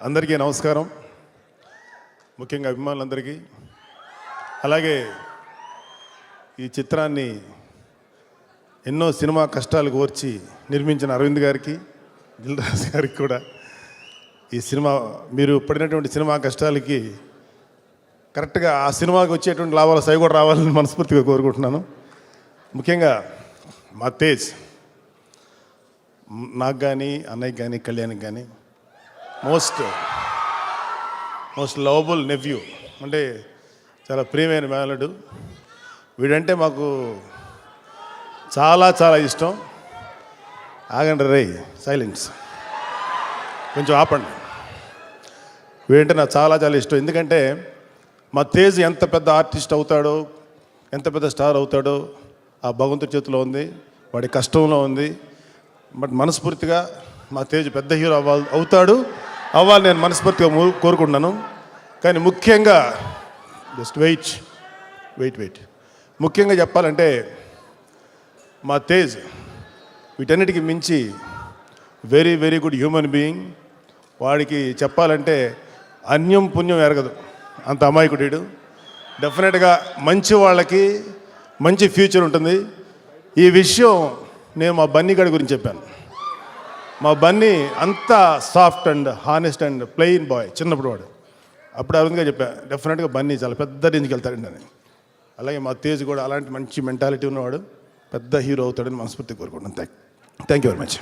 అందరికీ నమస్కారం. ముఖ్యంగా అభిమానులందరికీ, అలాగే ఈ చిత్రాన్ని ఎన్నో సినిమా కష్టాలు కోర్చి నిర్మించిన అరవింద్ గారికి, దిల్ రాజు గారికి కూడా ఈ సినిమా మీరు పడినటువంటి సినిమా కష్టాలకి కరెక్ట్గా ఆ సినిమాకి వచ్చేటువంటి లాభాలు సై కూడా రావాలని మనస్ఫూర్తిగా కోరుకుంటున్నాను. ముఖ్యంగా మా తేజ్, నాకు కానీ అన్నయ్యకి కానీ కళ్యాణ్కి కానీ మోస్ట్ లవబుల్ నెఫ్యూ, అంటే చాలా ప్రియమైన మేనలుడు. వీడంటే మాకు చాలా చాలా ఇష్టం. ఆగండి రే, సైలెన్స్, కొంచెం ఆపండి. వీడంటే నాకు చాలా చాలా ఇష్టం. ఎందుకంటే మా తేజ్ ఎంత పెద్ద ఆర్టిస్ట్ అవుతాడో, ఎంత పెద్ద స్టార్ అవుతాడో ఆ భగవంతుడి చేతిలో ఉంది, వాడి కష్టంలో ఉంది. బట్ మనస్ఫూర్తిగా మా తేజ్ పెద్ద హీరో అవ్వాలి నేను మనస్ఫూర్తిగా కోరుకుంటున్నాను. కానీ ముఖ్యంగా జస్ట్ వెయిట్ ముఖ్యంగా చెప్పాలంటే మా తేజ్ వీటన్నిటికీ మించి very very good human being. వాడికి చెప్పాలంటే అన్యం పుణ్యం ఎరగదు, అంత అమాయకుడు. డెఫినెట్గా మంచి వాళ్ళకి మంచి ఫ్యూచర్ ఉంటుంది. ఈ విషయం నేను మా బన్నీ గారి గురించి చెప్పాను. మా బన్నీ అంతా soft and honest and plain boy చిన్నప్పుడు. వాడు అప్పుడు అరవింద్గా చెప్పాను, డెఫినెట్గా బన్నీ చాలా పెద్ద రేంజ్కి వెళ్తాడండి అని. అలాగే మా తేజ్ కూడా అలాంటి మంచి మెంటాలిటీ ఉన్నవాడు, పెద్ద హీరో అవుతాడని మనస్ఫూర్తి కోరుకుంటాను. Thank you very much.